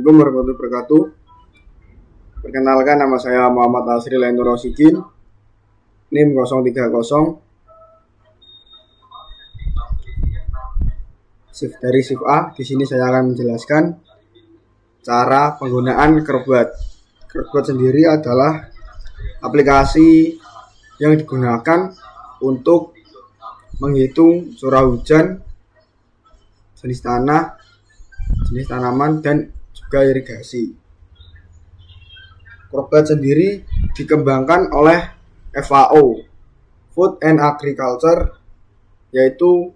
Assalamualaikum warahmatullahi wabarakatuh. Perkenalkan, nama saya Muhammad Asri Lainur Rosidin, NIM 030, shift dari shift A. Di sini saya akan menjelaskan cara penggunaan Kerbad. Kerbad sendiri adalah aplikasi yang digunakan untuk menghitung curah hujan, jenis tanah, jenis tanaman, dan juga irigasi. Kerbad sendiri dikembangkan oleh FAO, Food and Agriculture, yaitu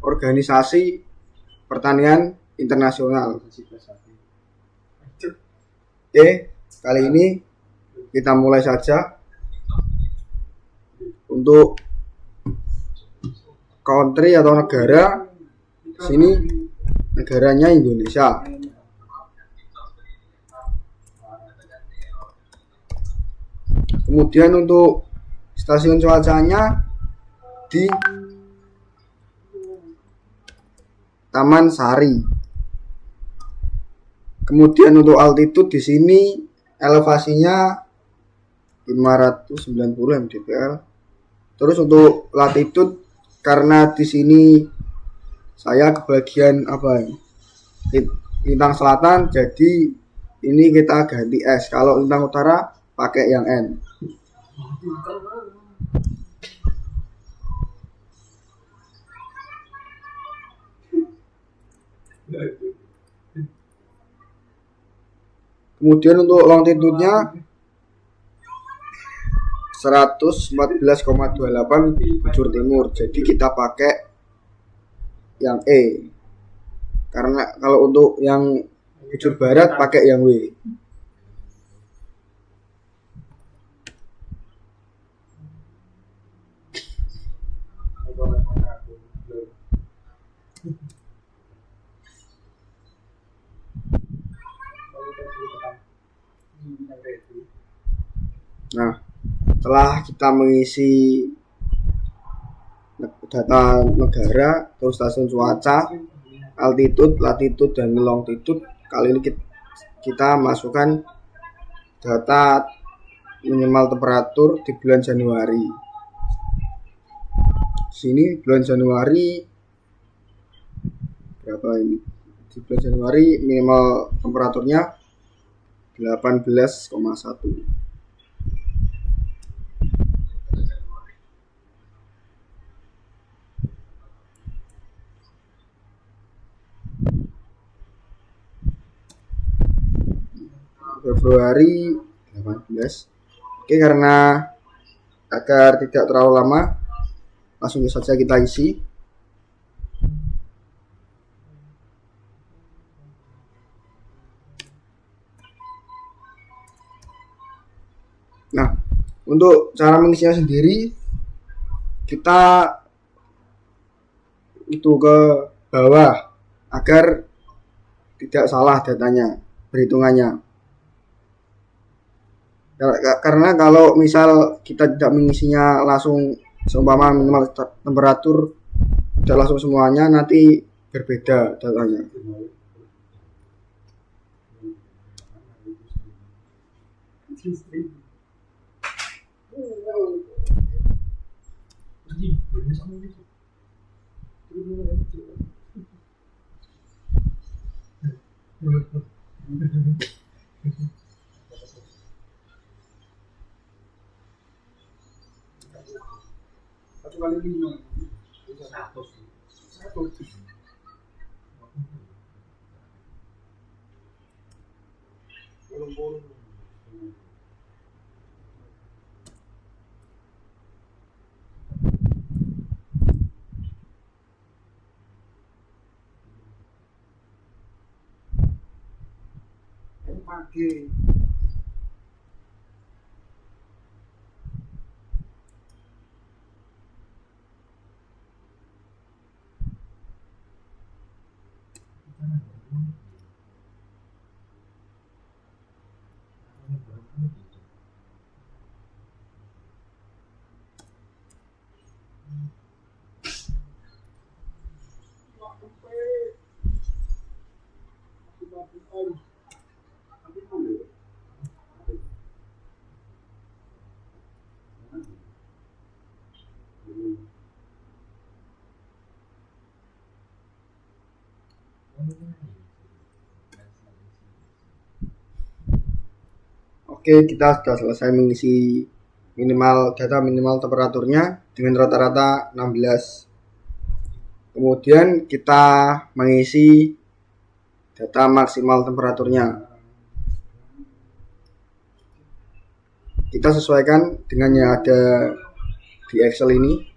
organisasi pertanian internasional. Oke, kali ini kita mulai saja. Untuk country atau negara, sini negaranya Indonesia. Kemudian untuk stasiun cuacanya di Taman Sari. Kemudian untuk altitude di sini elevasinya 590 mdpl. Terus untuk latitude, karena di sini saya kebagian lintang selatan, jadi ini kita ganti S. Kalau lintang utara pakai yang N. Kemudian untuk longitude-nya 114,28 bujur timur. Jadi kita pakai yang E. Karena kalau untuk yang bujur barat pakai yang W. Nah, setelah kita mengisi data negara, terus stasiun cuaca, altitude, latitude, dan longitude, kali ini kita masukkan data minimal temperatur di bulan Januari. Sini bulan Januari berapa ini? Di bulan Januari minimal temperaturnya 18,1. Februari 18. Oke, karena agar tidak terlalu lama, langsung saja kita isi. Nah, untuk cara mengisinya sendiri, kita itu ke bawah agar tidak salah datanya, perhitungannya. Karena kalau misal kita tidak mengisinya langsung, seumpama minimal temperatur tidak langsung semuanya, nanti berbeda datanya. Kali 5 1 pagi. Oke, kita sudah selesai mengisi data minimal temperaturnya dengan rata-rata 16. Kemudian kita mengisi data maksimal temperaturnya. Kita sesuaikan dengan yang ada di Excel ini.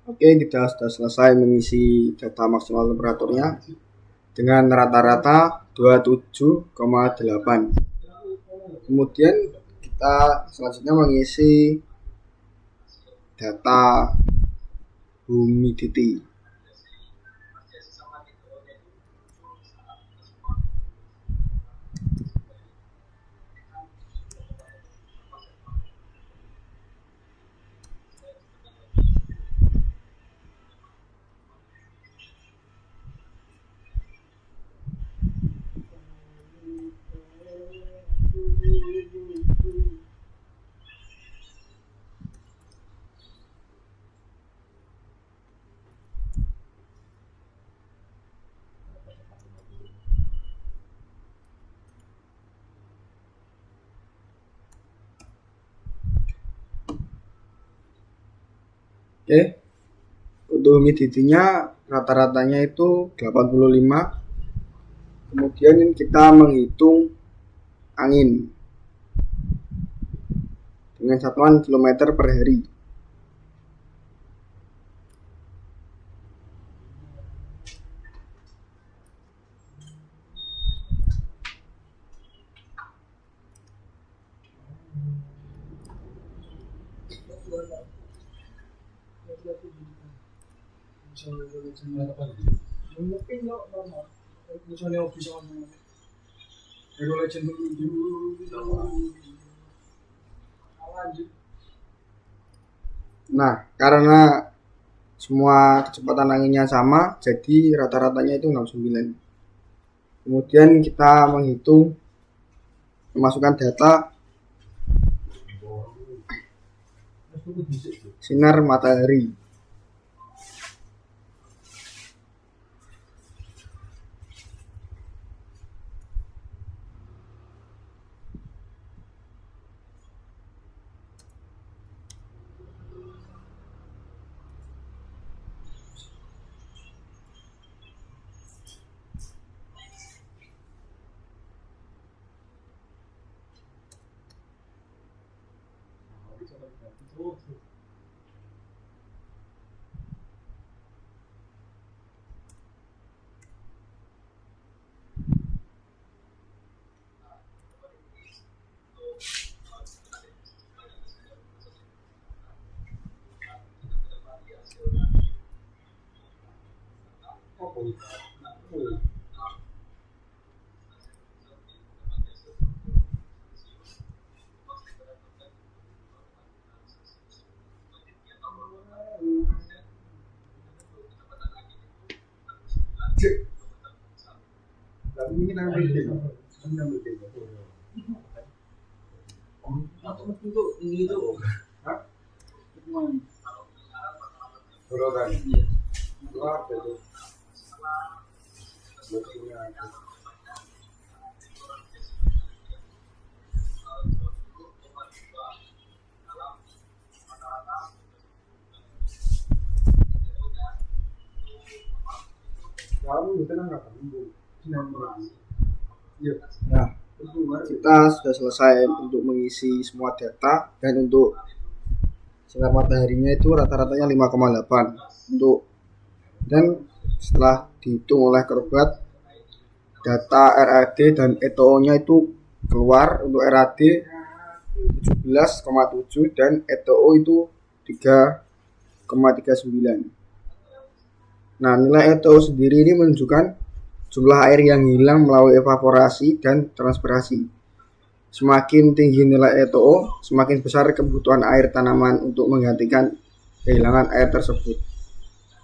Oke, kita sudah selesai mengisi data maksimal temperaturnya dengan rata-rata 27,8. Kemudian kita selanjutnya mengisi data humidity. Oke, untuk humidity-nya rata-ratanya itu 85. Kemudian kita menghitung angin dengan satuan kilometer per hari. Nah, karena semua kecepatan anginnya sama, jadi rata-ratanya itu 69. Kemudian kita menghitung memasukkan data sinar matahari. Nah, kita sudah selesai untuk mengisi semua data, dan untuk sinar mataharinya itu rata-ratanya 5,8 untuk, dan setelah dihitung oleh Kerbad, data RAD dan ETO-nya itu keluar. Untuk RAD 17,7 dan ETO itu 3,39. Nah, nilai ETO sendiri ini menunjukkan jumlah air yang hilang melalui evaporasi dan transpirasi. Semakin tinggi nilai ETO, semakin besar kebutuhan air tanaman untuk menggantikan kehilangan air tersebut.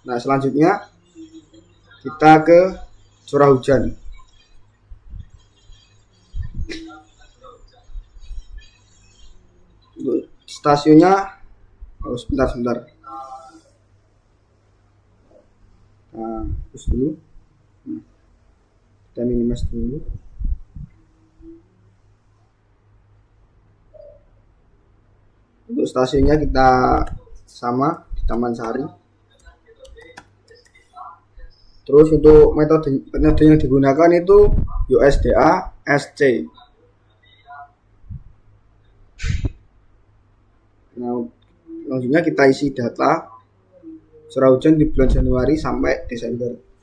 Nah, selanjutnya kita ke curah hujan. Untuk stasiunnya, sebentar. Nah, terus dulu. Kita minimize dulu. Untuk stasiunnya kita sama di Taman Sari. Terus untuk metode yang digunakan itu USDA SC. Nah, selanjutnya kita isi data curah hujan di bulan Januari sampai Desember.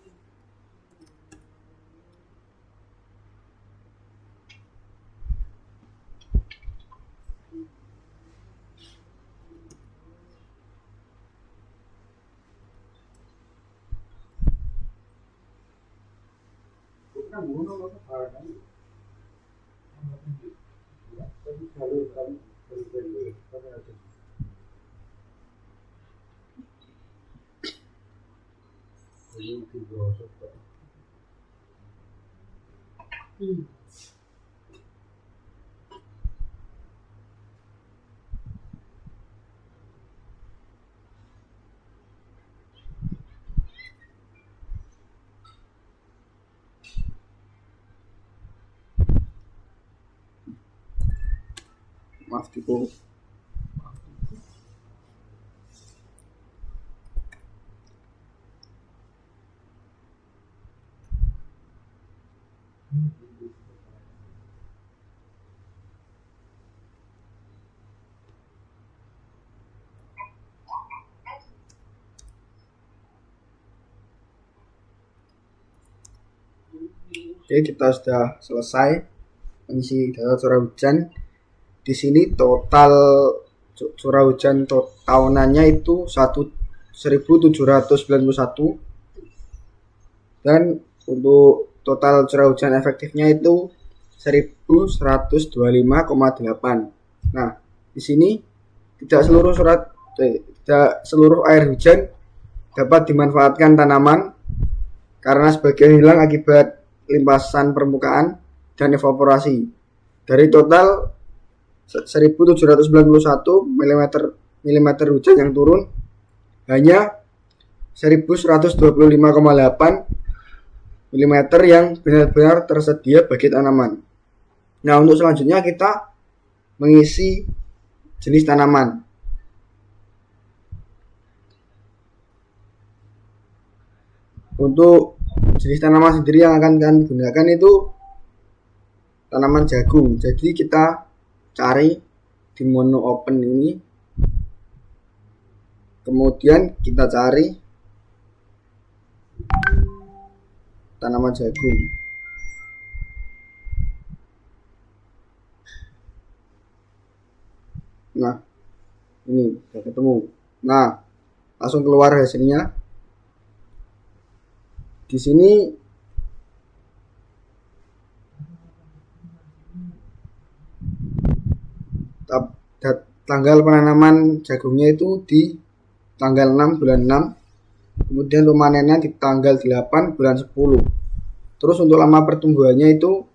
Maaf Tiko. Oke, kita sudah selesai mengisi data curah hujan. Di sini total curah hujan tahunannya itu 1791, dan untuk total curah hujan efektifnya itu 1125,8. Nah, di sini tidak seluruh air hujan dapat dimanfaatkan tanaman karena sebagian hilang akibat limpasan permukaan dan evaporasi, Dari total 1791 mm hujan yang turun, hanya 1125,8 mm yang benar-benar tersedia bagi tanaman. Nah, untuk selanjutnya kita mengisi jenis tanaman. Untuk jenis tanaman sendiri yang akan kami gunakan itu tanaman jagung. Jadi kita cari di mono open ini, kemudian kita cari tanaman jagung. Nah, ini sudah ketemu. Nah, langsung keluar hasilnya. Di sini tanggal penanaman jagungnya itu di tanggal 6 bulan 6. Kemudian pemanennya di tanggal 8 bulan 10. Terus untuk lama pertumbuhannya itu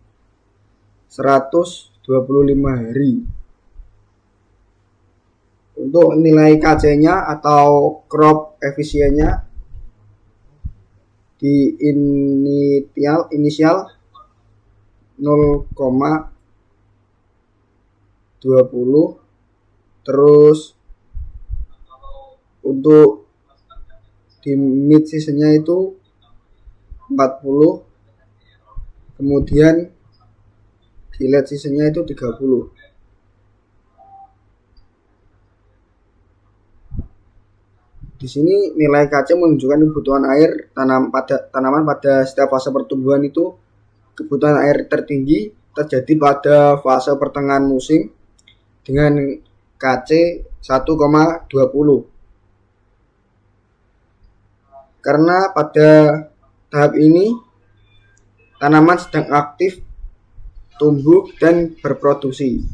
125 hari. Untuk nilai KC-nya atau crop efisiennya di inisial 0,20. Terus untuk di mid seasonnya itu 40, kemudian di late seasonnya itu 30. Di sini nilai KC menunjukkan kebutuhan air tanaman pada setiap fase pertumbuhan itu. Kebutuhan air tertinggi terjadi pada fase pertengahan musim dengan KC 1,20. Karena pada tahap ini tanaman sedang aktif tumbuh dan berproduksi.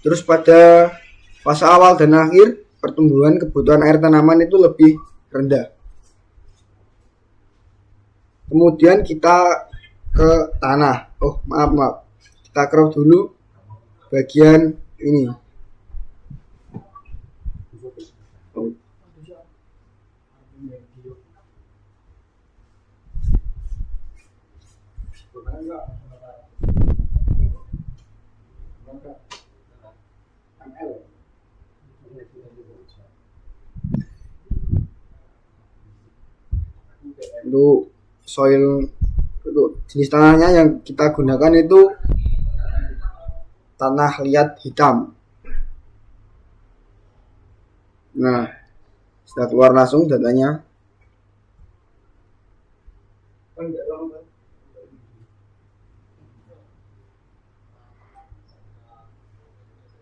Terus pada fase awal dan akhir pertumbuhan, kebutuhan air tanaman itu lebih rendah. Kemudian kita ke tanah. Maaf. Kita crop dulu bagian ini. Untuk soil, untuk jenis tanahnya yang kita gunakan itu tanah liat hitam. Nah, sudah keluar langsung datanya.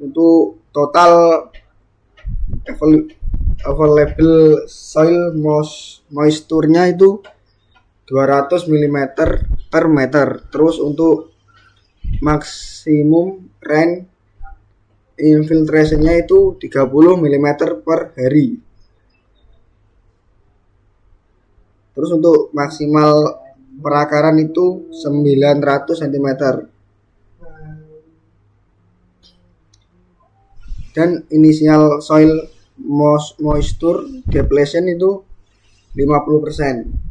Untuk total available soil moisture-nya itu 200 mm per meter. Terus untuk maksimum rain infiltration-nya itu 30 mm per hari. Terus untuk maksimal perakaran itu 900 cm. Dan initial soil moisture depletion itu 50%.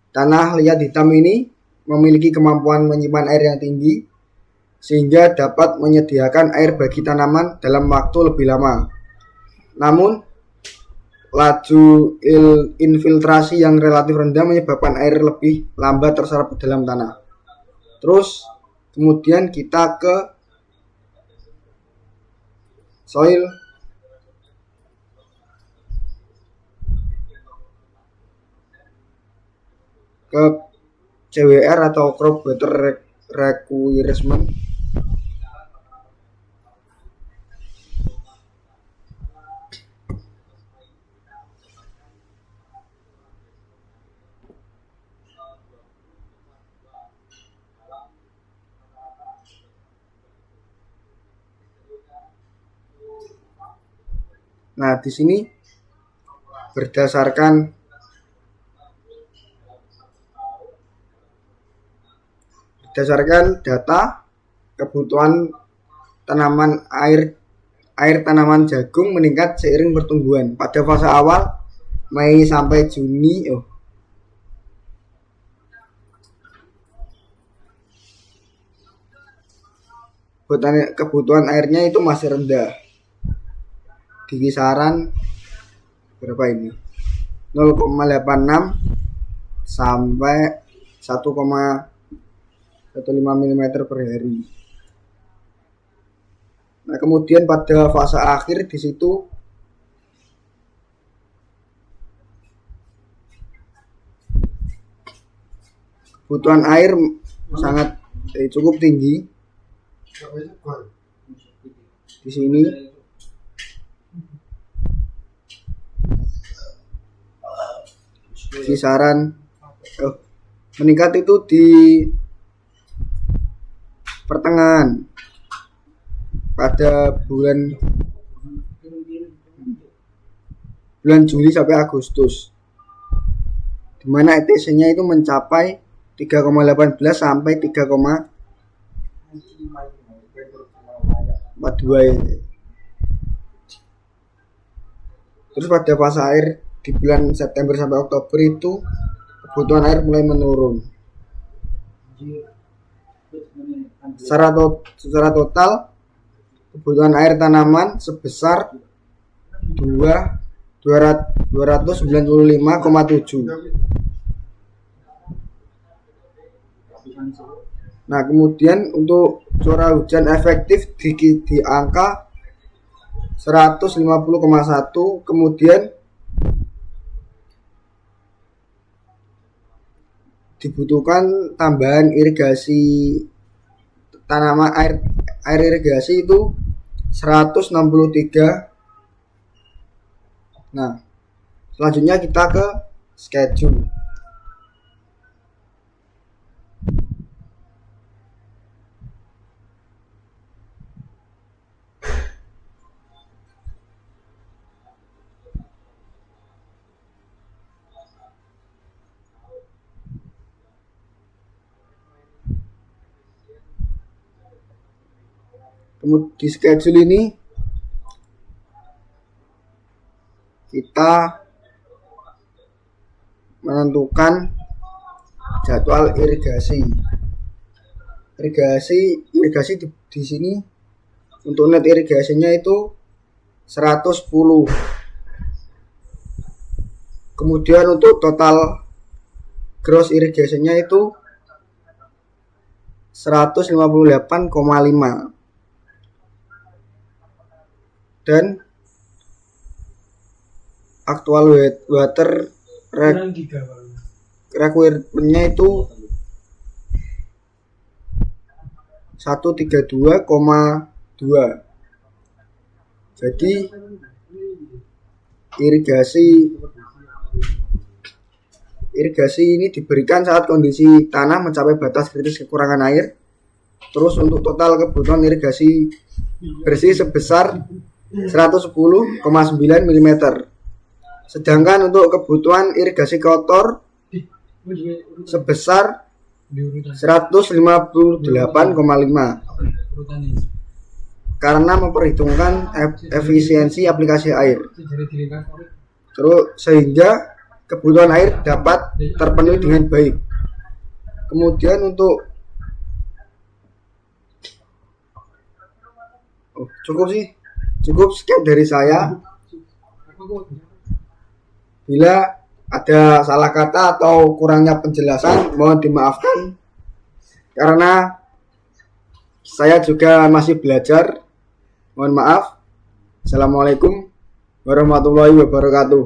Tanah liat hitam ini memiliki kemampuan menyimpan air yang tinggi sehingga dapat menyediakan air bagi tanaman dalam waktu lebih lama. Namun laju infiltrasi yang relatif rendah menyebabkan air lebih lambat terserap ke dalam tanah. Terus kemudian kita ke soil ke CWR atau crop water requirement. Nah, di sini berdasarkan berdasarkan data kebutuhan air tanaman jagung meningkat seiring pertumbuhan. Pada fase awal Mei sampai Juni, kebutuhan airnya itu masih rendah. Di kisaran berapa ini? 0,86 sampai 1,15 mm per hari. Nah, kemudian pada fase akhir di situ kebutuhan air sangat cukup tinggi. Di sini kisaran meningkat itu di pertengahan pada bulan Juli sampai Agustus, di mana ETC-nya itu mencapai 3,18 sampai 3,42. Terus pada fase air di bulan September sampai Oktober itu kebutuhan air mulai menurun. Secara total kebutuhan air tanaman sebesar 295,7. Nah, kemudian untuk curah hujan efektif di angka 150,1. Kemudian dibutuhkan tambahan irigasi tanaman air irigasi itu 163. Nah, selanjutnya kita ke schedule. Kemudian di schedule ini kita menentukan jadwal irigasi. Irigasi di sini untuk net irigasinya itu 110. Kemudian untuk total gross irigasinya itu 158,5. Dan actual water requirement-nya itu 132,2. Jadi irigasi ini diberikan saat kondisi tanah mencapai batas kritis kekurangan air. Terus untuk total kebutuhan irigasi bersih sebesar 110,9 mm. Sedangkan untuk kebutuhan irigasi kotor sebesar 158,5 karena memperhitungkan efisiensi aplikasi air. Terus sehingga kebutuhan air dapat terpenuhi dengan baik. Kemudian untuk cukup sekian dari saya. Bila ada salah kata atau kurangnya penjelasan mohon dimaafkan, karena saya juga masih belajar. Mohon maaf. Assalamualaikum warahmatullahi wabarakatuh.